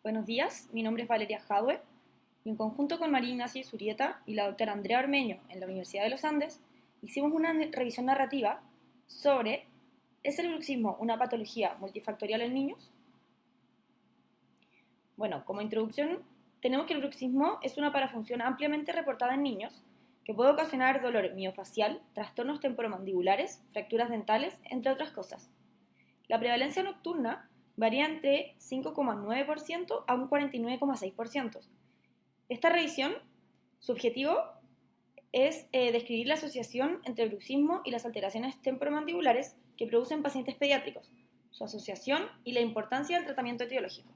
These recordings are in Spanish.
Buenos días, mi nombre es Valeria Jadwe y en conjunto con María Ignacia Zurieta y la doctora Andrea Ormeño en la Universidad de los Andes, hicimos una revisión narrativa sobre ¿es el bruxismo una patología multifactorial en niños? Bueno, como introducción, tenemos que el bruxismo es una parafunción ampliamente reportada en niños que puede ocasionar dolor miofacial, trastornos temporomandibulares, fracturas dentales, entre otras cosas. La prevalencia nocturna varía entre 5,9% a un 49,6%. Esta revisión, su objetivo es describir la asociación entre el bruxismo y las alteraciones temporomandibulares que producen pacientes pediátricos, su asociación y la importancia del tratamiento etiológico.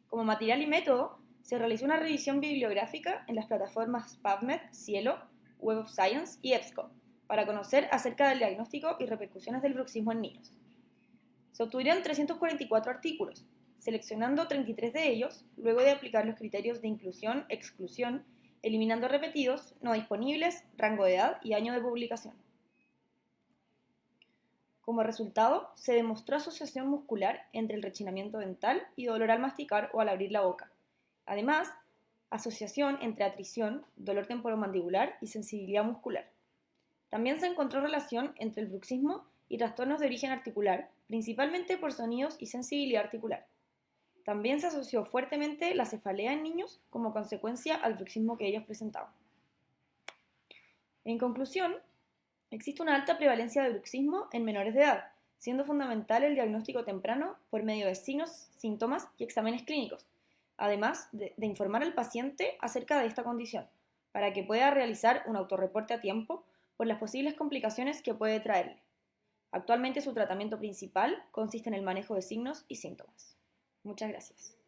Como material y método, se realizó una revisión bibliográfica en las plataformas PubMed, Cielo, Web of Science y EBSCO para conocer acerca del diagnóstico y repercusiones del bruxismo en niños. Se obtuvieron 344 artículos, seleccionando 33 de ellos, luego de aplicar los criterios de inclusión, exclusión, eliminando repetidos, no disponibles, rango de edad y año de publicación. Como resultado, se demostró asociación muscular entre el rechinamiento dental y dolor al masticar o al abrir la boca. Además, asociación entre atrición, dolor temporomandibular y sensibilidad muscular. También se encontró relación entre el bruxismo y trastornos de origen articular, principalmente por sonidos y sensibilidad articular. También se asoció fuertemente la cefalea en niños como consecuencia al bruxismo que ellos presentaban. En conclusión, existe una alta prevalencia de bruxismo en menores de edad, siendo fundamental el diagnóstico temprano por medio de signos, síntomas y exámenes clínicos, además de informar al paciente acerca de esta condición, para que pueda realizar un autorreporte a tiempo por las posibles complicaciones que puede traerle. Actualmente su tratamiento principal consiste en el manejo de signos y síntomas. Muchas gracias.